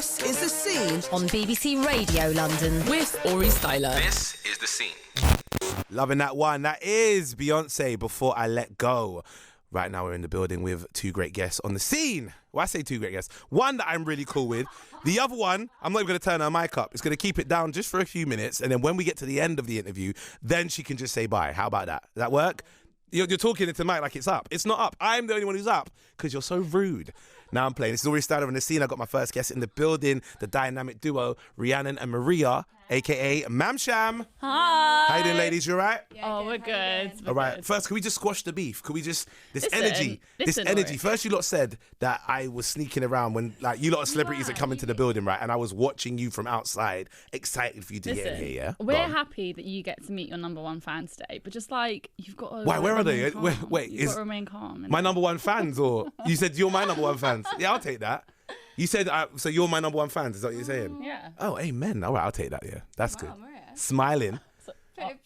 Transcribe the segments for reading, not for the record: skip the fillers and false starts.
This is The Scene on BBC Radio London with Aurie Styla. This is The Scene. Loving that one. That is Beyonce, Before I Let Go. Right now we're in the building with two great guests on The Scene. Well, I say two great guests. One that I'm really cool with. The other one, I'm not even going to turn her mic up. It's going to keep it down just for a few minutes. And then when we get to the end of the interview, then she can just say bye. How about that? Does that work? You're talking into the mic like it's up. It's not up. I'm the only one who's up because you're so rude. Now I'm playing. This is Aurie Styla on The Scene. I got my first guest in the building, the dynamic duo, Rhiannon and Maria, a.k.a. Mam Sham. Hi. How you doing, ladies? You all right? Yeah, we're good. All right. First, can we just squash the beef? Can we just this energy? Aurie. First, you lot said that I was sneaking around when, like, you lot are celebrities that come into the building, right? And I was watching you from outside, excited for you to get in here. Yeah. We're happy that you get to meet your number one fan today, but just like you've got to. Why? Where are they? Wait, you've got to remain calm. My number one fans, or you said you're my number one fans? Yeah, I'll take that. You said so. You're my number one fans. Is that what you're saying? Yeah. Oh, amen. All right, I'll take that. Yeah, that's good. Maria. Smiling.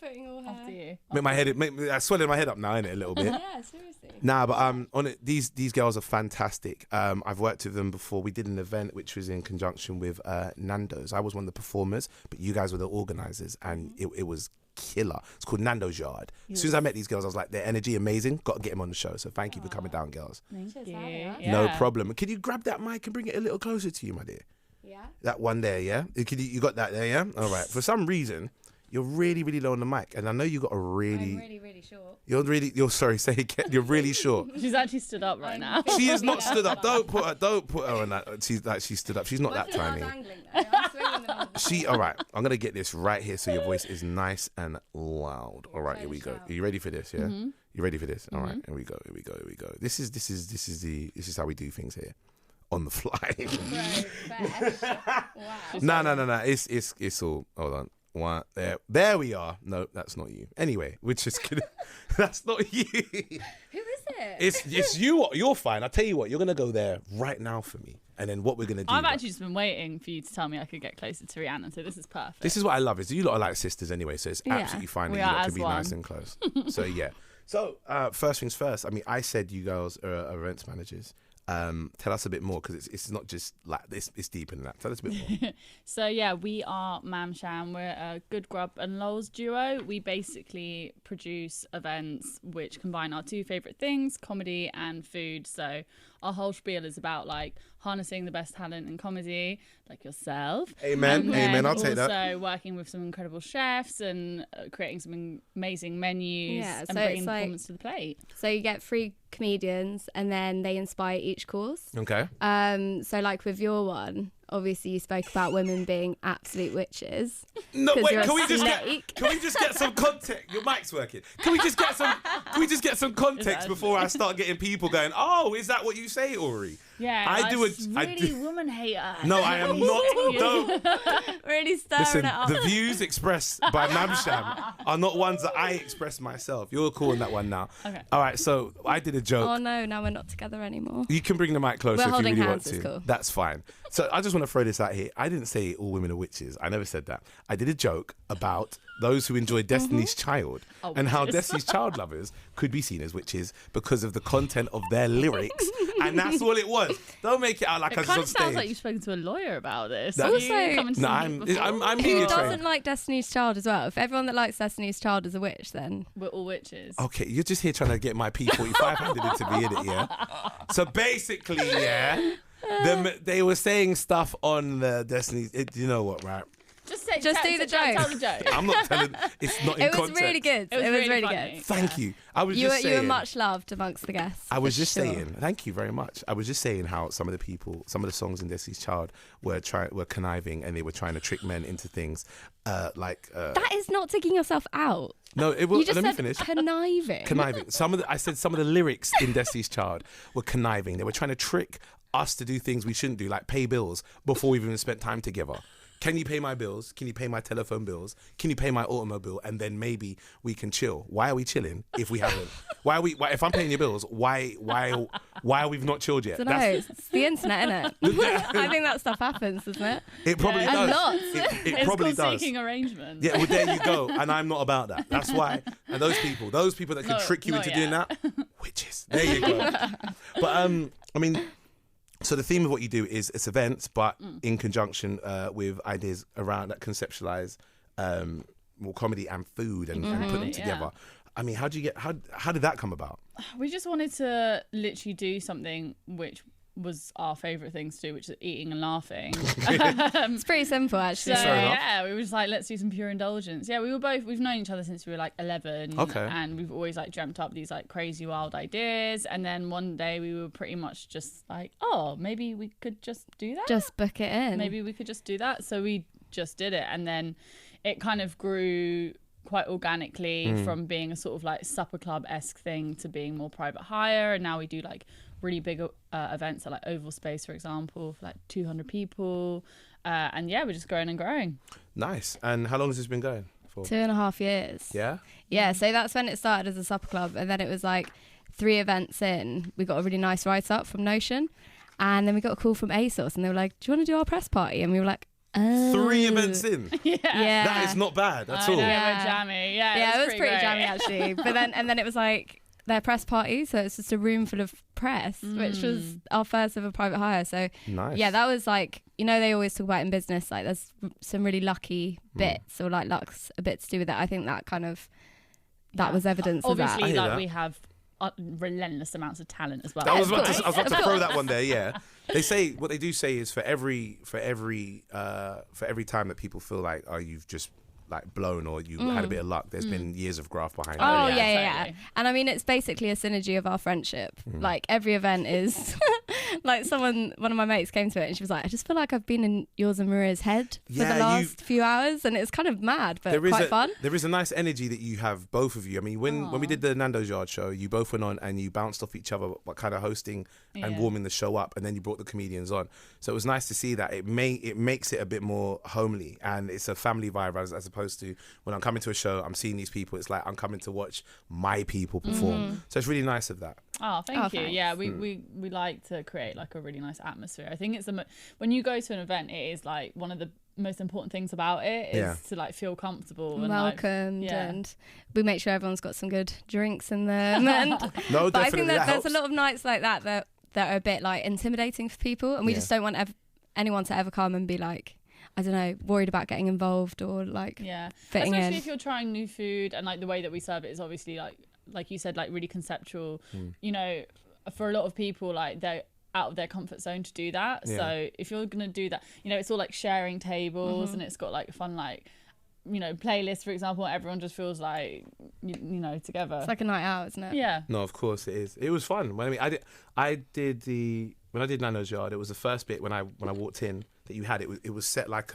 Putting all her... After you. I swelling my head up now, innit, a little bit. Yeah, seriously. Nah, but on it, these girls are fantastic. I've worked with them before. We did an event which was in conjunction with Nando's. I was one of the performers, but you guys were the organisers, and it was killer. It's called Nando's Yard. As soon as I met these girls, I was like, their energy amazing. Got to get them on the show. So thank you for coming down, girls. Thank you. Yeah. No problem. Can you grab that mic and bring it a little closer to you, my dear? Yeah. That one there, yeah. You got that there, yeah. All right. For some reason, you're really, really low on the mic, and I know you got a really. I'm really, really short. You're sorry. Say again. You're really short. She's actually stood up right now. She is not stood up. Don't put her on that. She's stood up. She's not that tiny. All right. I'm gonna get this right here so your voice is nice and loud. All right, here we go. Are you ready for this? Yeah. Mm-hmm. You ready for this? All right. Here we go. This is how we do things here, on the fly. Wow. No. It's all. Hold on. One, there we are. No, that's not you. Anyway, we're just gonna. That's not you. Who is it? It's you. You're fine. I'll tell you what. You're gonna go there right now for me, and then what we're gonna do. I've actually just been waiting for you to tell me I could get closer to Rhiannon, so this is perfect. This is what I love. Is you lot are like sisters anyway, so it's absolutely fine that you lot can be one. nice and close. So yeah. So first things first. I mean, I said you girls are events managers. Tell us a bit more, because it's not just like this, it's deeper than that. Tell us a bit more. So yeah, we are Mam Sham. We're a Good Grub and Lols duo. We basically produce events which combine our two favourite things, comedy and food. So our whole spiel is about like harnessing the best talent in comedy, like yourself. Amen. Amen. I'll take that. Also working with some incredible chefs and creating some amazing menus and so bringing it's like- performance to the plate. So you get 3 comedians and then they inspire each course. Okay. So like with your one, obviously you spoke about women being absolute witches. No, 'Cause wait. you're a Can we snake. just get some context? Your mic's working. Can we just get some context before I start getting people going? Oh, is that what you say, Aurie? Yeah, I do it's really woman hater. No, I am not. Don't. Really stirring Listen, it up. the views expressed by Mam Sham are not ones that I express myself. You're calling that one now. Okay. All right, so I did a joke. Oh no, now we're not together anymore. You can bring the mic closer We're if you holding really hands, want it's to. cool. That's fine. So I just want to throw this out here. I didn't say all women are witches. I never said that. I did a joke about those who enjoy Destiny's Child and how Destiny's Child lovers could be seen as witches because of the content of their lyrics. And that's all it was. Don't make it out like I was Kind on of sounds stage. like you've spoken to a lawyer about this. That- Have you Also- come and No, seen it before? I'm Who media doesn't trained. like Destiny's Child as well? If everyone that likes Destiny's Child is a witch, then We're all witches. Okay, you're just here trying to get my P45 handed into me, innit, yeah? So basically, yeah, they were saying stuff on the Destiny. You know what, right? Just do the joke. Tell the joke. I'm not telling. It's not in it was context. really good. It was really funny. good. Thank you. I was You just were saying. much loved amongst the guests. I was for just sure. saying. Thank you very much. I was just saying how some of the songs in Destiny's Child were conniving, and they were trying to trick men into things, That is not taking yourself out. No, it will. You just Let me said finish. conniving. Conniving. I said some of the lyrics in Destiny's Child were conniving. They were trying to trick us to do things we shouldn't do, like pay bills before we've even spent time together. Can you pay my bills? Can you pay my telephone bills? Can you pay my automobile? And then maybe we can chill. Why are we chilling if we haven't? Why if I'm paying your bills, why are we not chilled yet? I don't know. It's the internet, isn't it? I think that stuff happens, doesn't it? It probably Yeah. does. And lots. It It's probably called does. seeking arrangement. Yeah, well, there you go. And I'm not about that. That's why. And those people that can No, trick you not into doing yet. that, witches. There you go. But I mean, So the theme of what you do is it's events, but in conjunction with ideas around that conceptualize more comedy and food and put them together. I mean, how did that come about? We just wanted to literally do something which was our favourite things to do, which is eating and laughing. It's pretty simple, actually. So yeah, we were just like, let's do some pure indulgence. Yeah, we've known each other since we were like 11. Okay. And we've always like dreamt up these like crazy wild ideas. And then one day we were pretty much just like, oh, maybe we could just do that. Just book it in. Maybe we could just do that. So we just did it. And then it kind of grew quite organically from being a sort of like supper club-esque thing to being more private hire. And now we do like really big events at like Oval Space, for example, for like 200 people. And yeah, we're just growing and growing. Nice. And how long has this been going for? 2.5 years. Yeah? Yeah, so that's when it started as a supper club. And then it was like 3 events in, we got a really nice write-up from Notion. And then we got a call from ASOS and they were like, do you want to do our press party? And we were like, oh. 3 events in? Yeah. That is not bad at all. Yeah, we're jammy. Yeah, it was pretty great. jammy, actually. But then it was like their press party, so it's just a room full of press, which was our first ever private hire. So nice. yeah, that was like, you know, they always talk about in business, like there's some really lucky bits or like luck's a bit to do with it. I think that kind of, that was evidence of that. Obviously, like we have relentless amounts of talent as well. I was about to throw that one there. Yeah, they say what they do say is for every time that people feel like, oh, you've just like blown or you had a bit of luck, there's been years of graft behind it. Oh yeah. Totally. And I mean, it's basically a synergy of our friendship. Like every event is like one of my mates came to it and she was like, I just feel like I've been in yours and Maria's head for the last few hours, and it's kind of mad but quite fun. There is a nice energy that you have, both of you. I mean, when we did the Nando's Yard show, you both went on and you bounced off each other, like kind of hosting and warming the show up, and then you brought the comedians on. So it was nice to see that it makes it a bit more homely and it's a family vibe as opposed to when I'm coming to a show, I'm seeing these people, it's like I'm coming to watch my people perform. So it's really nice of that. Oh, thank you. Thanks. Yeah, we like to create like a really nice atmosphere. I think it's when you go to an event, it is like one of the most important things about it is to like feel comfortable and welcomed, like, and we make sure everyone's got some good drinks in them. And No, but I definitely think that there's helps. a lot of nights like that are a bit like intimidating for people, and we just don't want anyone to ever come and be like, I don't know, worried about getting involved or like fitting especially in. if you're trying new food, and like the way that we serve it is obviously like you said, like really conceptual. You know, for a lot of people, like they're out of their comfort zone to do that. So if you're gonna do that, you know, it's all like sharing tables and it's got like fun, like, you know, playlists, for example, everyone just feels like you know, together. It's like a night out, isn't it? Yeah. No, of course it is. It was fun. When when I did Nando's Yard, it was the first bit when I walked in that you had it was set like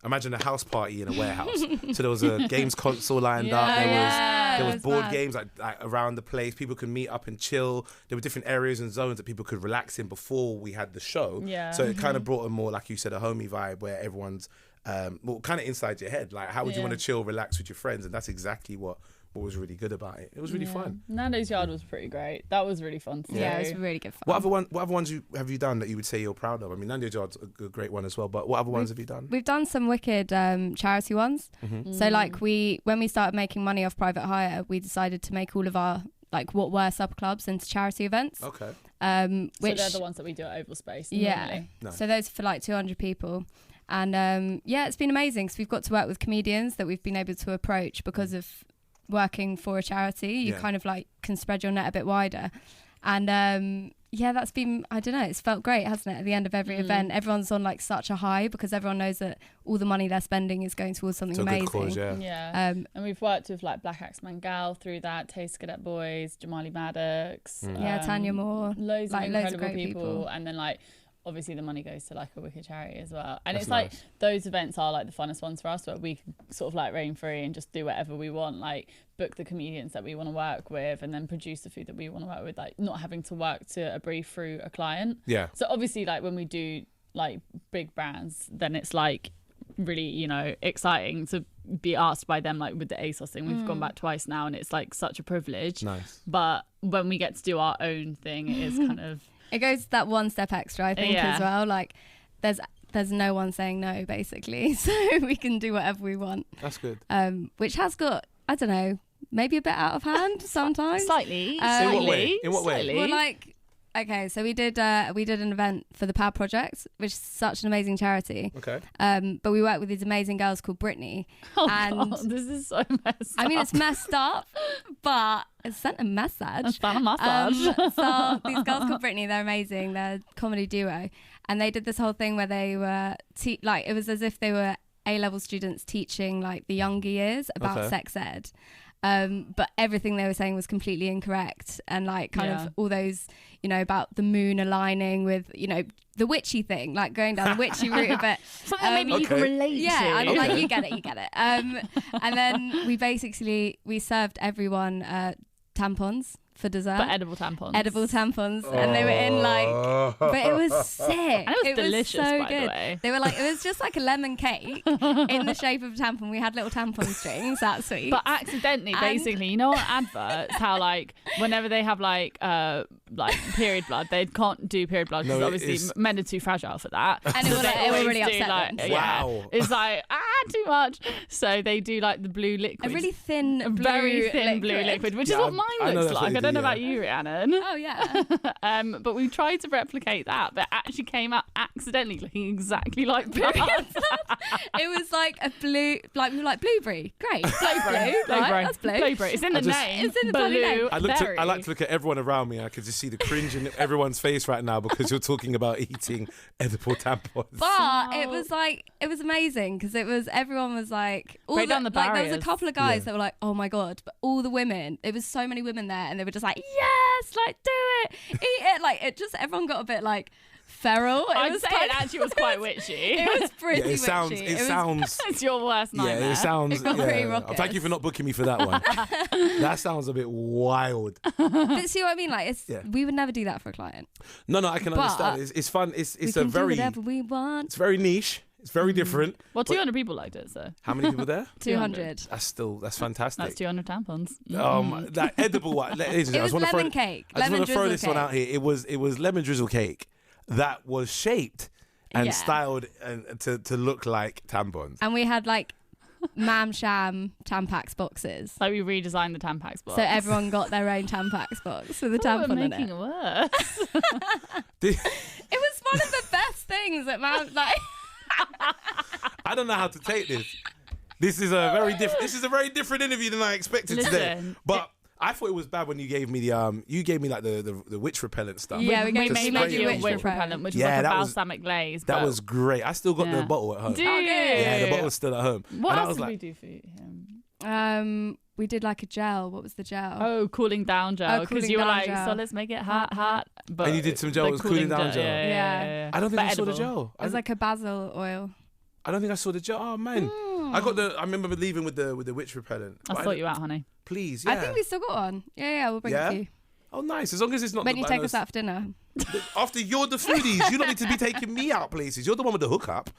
imagine a house party in a warehouse. So there was a games console lined up. There was board games like around the place. People could meet up and chill. There were different areas and zones that people could relax in before we had the show. Yeah. So it kind of brought a more, like you said, a homey vibe where everyone's kind of inside your head. Like, how would you want to chill, relax with your friends? And that's exactly what was really good about it. It was really fun. Nando's Yard was pretty great. That was really fun to do. Yeah, it was really good fun. What other ones have you done that you would say you're proud of? I mean, Nando's Yard's a great one as well, but what other ones have you done? We've done some wicked charity ones. So like when we started making money off private hire, we decided to make all of our like what were sub clubs into charity events. Okay. Which, so they're the ones that we do at Oval Space. Yeah. Normally. Nice. So those are for like 200 people. And it's been amazing because we've got to work with comedians that we've been able to approach because of working for a charity. You kind of like can spread your net a bit wider. And that's been, I don't know, it's felt great, hasn't it? At the end of every event, everyone's on like such a high because everyone knows that all the money they're spending is going towards something amazing. Good cause, and we've worked with like Black Axe Mangal through that, Taste Cadet Boys, Jamali Maddox, Tanya Moore, loads of incredible great people. And then like obviously the money goes to like a wicked charity as well. And That's it's nice. like those events are like the funnest ones for us, where we can sort of like reign free and just do whatever we want, like book the comedians that we want to work with and then produce the food that we want to work with, like not having to work to a brief through a client. So obviously like when we do like big brands, then it's like really, you know, exciting to be asked by them, like with the ASOS thing. We've gone back twice now and it's like such a privilege. Nice. But when we get to do our own thing, it is kind of it goes that one step extra, I think, as well. Like there's no one saying no, basically, so we can do whatever we want. That's good. Which has got, I don't know, maybe a bit out of hand sometimes. slightly. In what way? Well, like Okay, so we did an event for the Pad Project, which is such an amazing charity. Okay. But we worked with these amazing girls called Brittany. Oh and God, this is so messed up. I mean, it's messed up, but it sent a message. It's done a massage. So these girls called Brittany, they're amazing. They're a comedy duo, and they did this whole thing where they were it was as if they were A-level students teaching like the younger years about sex ed. But everything they were saying was completely incorrect, and like kind of all those, about the moon aligning with, the witchy thing, like going down the witchy route a bit. Something that maybe you can relate to. Yeah, I'm like, you get it. And then we served everyone tampons for dessert. But edible tampons. And they were in but it was sick. And it was delicious, so by good. the way. They were like, it was just like a lemon cake in the shape of a tampon. We had little tampon strings, that's sweet. But accidentally, basically, you know on adverts how like whenever they have like period blood, they can't do period blood because obviously men are too fragile for that. And it will really upset them. Wow. It's like too much. So they do like the blue liquid. A really thin, very thin blue liquid, which is what mine looks like. I don't know about you, Rhiannon. Oh yeah. But we tried to replicate that, but it actually came out accidentally looking exactly like blood. It was like a blue, like we were like blueberry. Great, blueberry. That's blue. Blueberry. It's in the name. It's in the bloody name. I like to look at everyone around me. I could just see the cringe in everyone's face right now because you're talking about eating edible tampons. But it was amazing because everyone was like, break down the barriers. There was a couple of guys that were like, oh my God, but all the women, it was so many women there, and they were just like, yes, like do it, eat it, like it just everyone got a bit like feral. I'd say it actually was quite witchy. It was pretty witchy. It sounds. It's your worst nightmare. Yeah, it sounds. It got pretty raucous. Thank you for not booking me for that one. That sounds a bit wild. But see what I mean? Like, we would never do that for a client. No, I can understand. It's fun. It's a very. Do whatever we want. It's very niche. It's very different. Well, 200 people liked it, so. How many people there? 200. That's fantastic. That's 200 tampons. That edible one. It was lemon cake. I just want to throw this one out here. It was lemon drizzle cake that was shaped and styled to look like tampons. And we had like Mam Sham Tampax boxes. Like we redesigned the Tampax box. So everyone got their own Tampax box with a tampon in it. We're making it worse. It was one of the best things that Mam like. I don't know how to take this. This is a very different interview than I expected today. But I thought it was bad when you gave me the witch repellent stuff. Yeah, we made you a witch witch repellent, which was like a balsamic glaze. That was great. I still got the bottle at home. Do you? Yeah, the bottle's still at home. What else did we do for him? We did like a gel. What was the gel? Oh, cooling down gel. Because you were like, so let's make it hot. But and you did some gel. It was cooling down gel. Yeah. I don't think I saw the gel. It was like a basil oil. I don't think I saw the gel. Oh man, I remember leaving with the witch repellent. I'll sort you out, honey. Please, yeah. I think we still got one. Yeah, we'll bring it to you. Oh, nice. As long as it's not. When you take us out for dinner. After you're the foodies, you don't need to be taking me out places. You're the one with the hookup.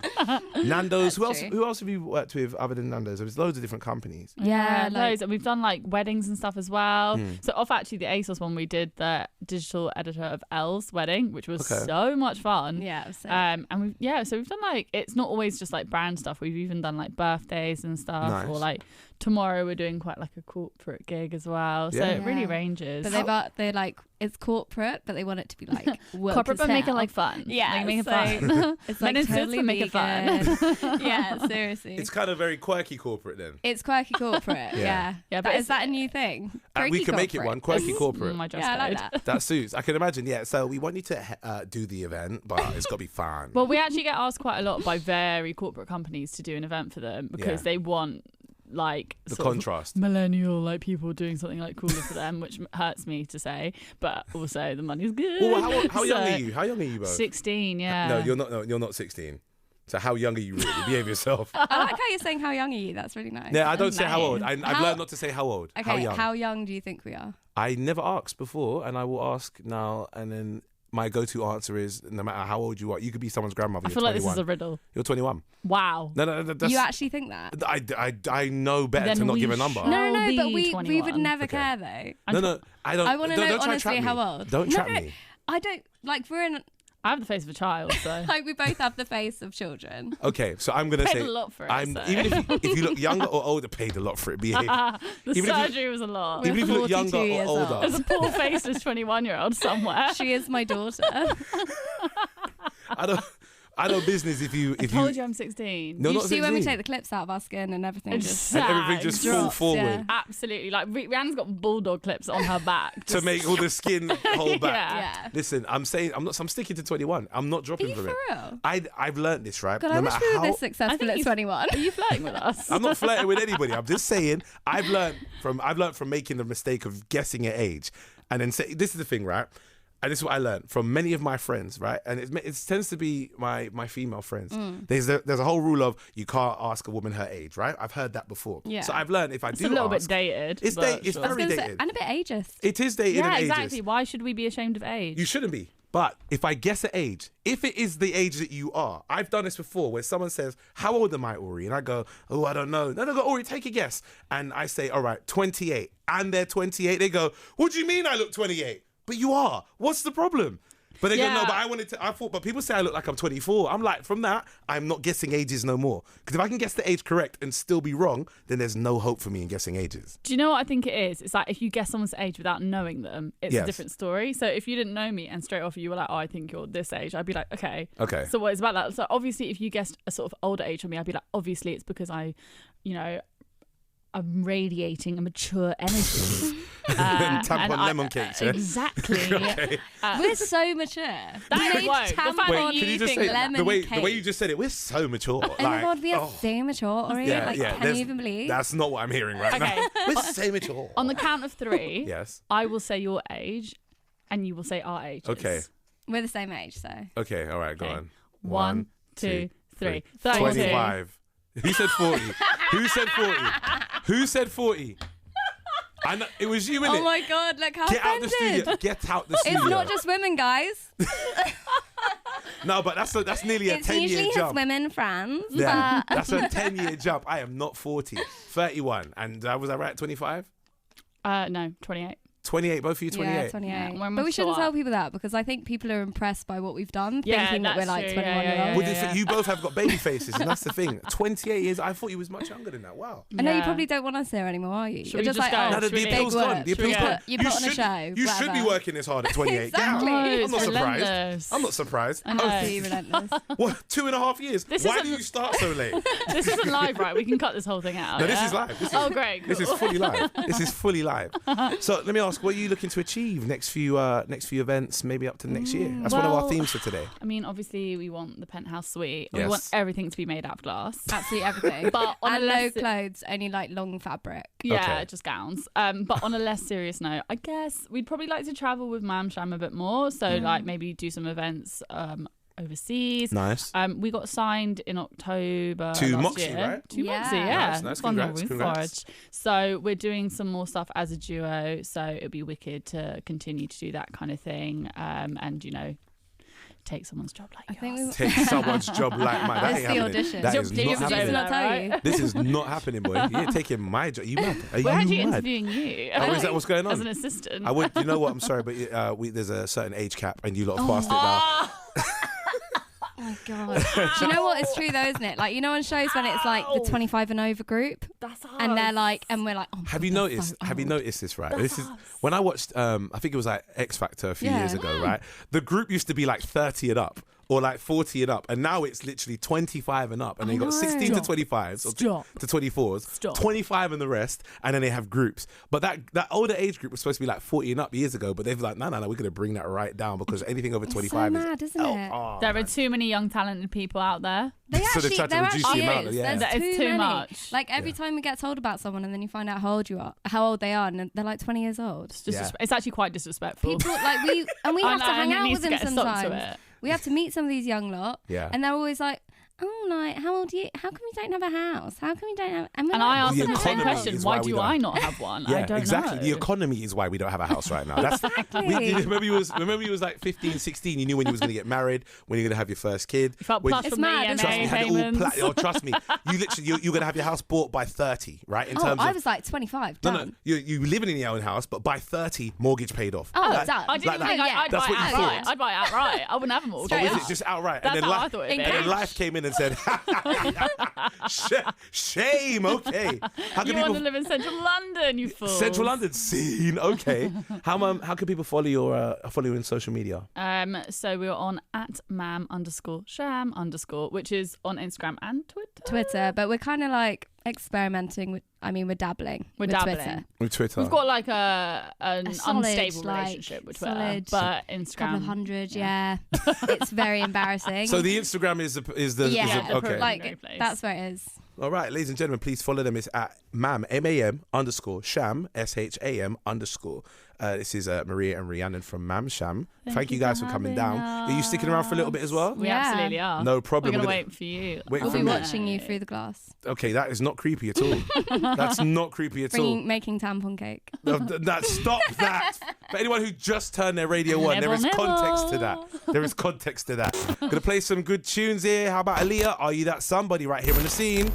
Nando's. Who else have you worked with other than Nando's? There's loads of different companies. Yeah, loads. And we've done like weddings and stuff as well. So off actually the ASOS one, we did the digital editor of Elle's wedding, which was so much fun. Yeah, it was sick. And so we've done like, it's not always just like brand stuff. We've even done like birthdays and stuff. Nice. Or like tomorrow we're doing quite like a corporate gig as well. So it really ranges. But they're like, it's corporate, but they want it to be like corporate, but make it like fun. Yeah, like, make it fun. It's like totally make it fun. Yeah, seriously. It's kind of very quirky corporate then. It's quirky corporate. Yeah. But is that a new thing? We can make it one quirky corporate. I like that. That suits. I can imagine. Yeah. So we want you to do the event, but it's got to be fun. Well, we actually get asked quite a lot by very corporate companies to do an event for them because they want like the contrast, millennial like people doing something like cooler for them, which hurts me to say, but also the money's good. Well, how young are you? How young are you both? 16. Yeah. No, you're not. No, you're not 16. So how young are you really? Behave yourself. I like how you're saying how young are you. That's really nice. Yeah, I don't say how old. I've learned not to say how old. Okay, how young do you think we are? I never asked before, and I will ask now, and then my go-to answer is no matter how old you are, you could be someone's grandmother. I feel like this is a riddle. You're 21. Wow. No, that's, you actually think that? I know better then to not give a number. No, but we would never care though. No, I don't. I want to know honestly how old. Don't trap me. I don't like. We're in I have the face of a child, so. Like, we both have the face of children. Okay, so I'm gonna Paid say a lot for it, I'm so. even if you look younger or older, paid a lot for it. Behave. The Even if you- surgery was a lot. Even if you look 42 younger or years old. older. There's a poor faceless 21-year-old somewhere. She is my daughter. I know business if you I told you I'm 16. No, You not see when we 16. take the clips out of our skin and everything just... and everything just fall drops, forward yeah. Absolutely. Like, Rihanna's got bulldog clips on her back. to make all the skin hold back. Yeah. Listen, I'm sticking to 21. I'm not Are dropping you from for it. real? I've learned this, right? God, No I wish matter we were how- this successful at you- 21. Are you flirting with us? I'm not flirting with anybody. I'm just saying I've learned from making the mistake of guessing at age, and then say this is the thing, right? And this is what I learned from many of my friends, right? And it tends to be my female friends. There's a whole rule of you can't ask a woman her age, right? I've heard that before. Yeah. So I've learned if I It's do a little ask, bit dated. It's but it's sure. I was very gonna say, dated. and a bit ageist. It is dated Yeah, and exactly. ageist. Why should we be ashamed of age? You shouldn't be. But if I guess at age, if it is the age that you are, I've done this before where someone says, how old am I, Aurie? And I go, oh, I don't know. Then I go, Aurie, take a guess. And I say, all right, 28. And they're 28. They go, what do you mean I look 28? But you are. What's the problem? But they go, no, but but people say I look like I'm 24. I'm like, from that, I'm not guessing ages no more. Because if I can guess the age correct and still be wrong, then there's no hope for me in guessing ages. Do you know what I think it is? It's like if you guess someone's age without knowing them, it's Yes. a different story. So if you didn't know me and straight off you were like, oh, I think you're this age, I'd be like, okay. Okay. So what is about that? So obviously if you guessed a sort of older age from me, I'd be like, obviously it's because I'm radiating a mature energy. Tampon and lemon cakes, yeah? Exactly. Okay. We're so mature. That We won't. made The fact that tampon you using think lemon the way cake. you just said it, we're so mature. Oh my God, we are so mature, Aurie. Yeah, Like, yeah. can there's- you even believe? That's not what I'm hearing right Okay. now. We're so mature. On the count of 3, Yes. I will say your age and you will say our ages. Okay. We're the same age, so. Okay. All right. Go Okay. on. 1, 2, 3. 25. Who said 40? Who said 40? Who said 40? I know, it was you, innit? Oh my God, look how Get out the offended. studio. Get out the studio. It's not just women, guys. No, but that's nearly a It's 10-year usually his jump. women friends. Yeah, But that's a 10-year jump. I am not 40. 31. And was I right? 25? No, 28. 28. Both of you 28. Yeah, 28. Yeah, we're but we shouldn't mature. tell people that because I think people are impressed by what we've done, Yeah, thinking that we're that's like true. 21 Yeah, year yeah, olds. Well, you both have got baby faces, and that's the thing. 28 years. I thought you was much younger than that. Wow. I know you Yeah. probably don't want us here anymore, are you? Should You're we just just like, go? oh, No, the Should we- appeal's big gone. work. The appeal's Should we gone. You put on a should, show, You should be whatever. working this hard at 28. Get out. Exactly. No, I'm it's not surprised. relentless. I'm not surprised. I know. Absolutely relentless. What? 2.5 years? This Why isn't- do you start so late? This isn't live, right? We can cut this whole thing out. No, this yeah? is live. This is, Oh, great. This is cool. fully live. This is fully live. So let me ask, what are you looking to achieve next few events, maybe up to the next year? That's one of our Well, themes for today. I mean, obviously, we want the penthouse suite. Yes. We want everything to be made out of glass. Absolutely everything. But on and a no less, clothes, only like long fabric. yeah, Okay. just gowns. But on a less serious note, I guess we'd probably like to travel with Mam Sham a bit more. So like maybe do some events overseas. Nice. We got signed in October To last Moxie, year. right? To Yeah. Moxie, yeah. Nice. It's on the Congrats, roof congrats. forge. So we're doing some more stuff as a duo. So it'd be wicked to continue to do that kind of thing. And take someone's job like I think yours. Take someone's job like mine. That It's ain't the happening. audition. That Your is leave not is Did happening. you not tell you? This is not happening, boy. You're taking my job. You mad? Are We're actually you mad? interviewing you. Oh, is that what's going As on? an assistant. I would. You know what? I'm sorry, but there's a certain age cap, and you lot have passed it now. Oh my God. Do you know what? It's true though, isn't it? Like, you know, on shows when it's like the 25 and over group, That's us. and they're like, and we're like, oh my Have God, you they're noticed? so Have you old. noticed this? Right. This is when I watched. I think it was like X Factor a few Yeah. years ago. Right. The group used to be like 30 and up, or like 40 and up, and now it's literally 25 and up, and they got 16 to Stop. 25s or Stop. to 24s, Stop. 25 and the rest, and then they have groups. But that older age group was supposed to be like 40 and up years ago, but they've like no, we're gonna bring that right down because anything over It's 25 so is mad, isn't it? There are too many young talented people out there. They So they actually, tried to there reduce the actually amount, is. yeah. There's That is too many. much. Like every Yeah. time we get told about someone, and then you find out how old they are, and they're like 20 years old. It's, just, Yeah. it's actually quite disrespectful. People like we I have know, to and hang it out needs with to them get a stop to sometimes. it. We have to meet some of these young lot, Yeah. and they're always like, oh, like, how old are you? How come you don't have a house? How come you don't have... And I asked The them the same economy question. is Why why we do don't- I not have one? I don't exactly. know. The economy is why we don't have a house right now. That's Exactly. remember you was like 15, 16. You knew when you was going to get married, when you're going to have your first kid. You felt when plus you- from the mad, EMA isn't Trust me, had it all payments. trust me. You literally, you're going to have your house bought by 30, right? In Oh, terms I of was like 25. no, Done. you living in your own house, but by 30, mortgage paid off. Oh, That- done. I didn't like think that. I'd That's buy what it you thought. outright. I'd buy it outright. I wouldn't have a mortgage. Oh, Straight is up. it just outright? That's and then how I thought it'd be. and then life came in and said, shame, okay. How You can want to people... live in central London, you fool. Central London scene, okay. How can people follow you on social media? So we're on @mam_sham_, which is on Instagram and Twitter, but we're kind of like experimenting with, we're dabbling. We're with dabbling. Twitter. With Twitter. We've got like an A solid, unstable like, relationship with Twitter, solid but Couple of Instagram. 100, yeah. It's very embarrassing. So the Instagram is the yeah, the okay. pro- like Great place. that's where it is. All right, ladies and gentlemen, please follow them. It's at Mam _Sham SHAM_. This is Maria and Rhiannon from Mam Sham. Thank you guys for coming down. Are you sticking around for a little bit as well? We Yeah. absolutely are. No problem. We're We're gonna gonna- wait for you. Wait We'll for be me. watching you through the glass, Okay, that is not creepy at all. That's not creepy at all. making tampon cake. Stop that. For anyone who just turned their radio on, there is Nibble, context to nibble. that. There is context to that. Gonna play some good tunes here. How about Aaliyah? Are You That Somebody right here in the scene?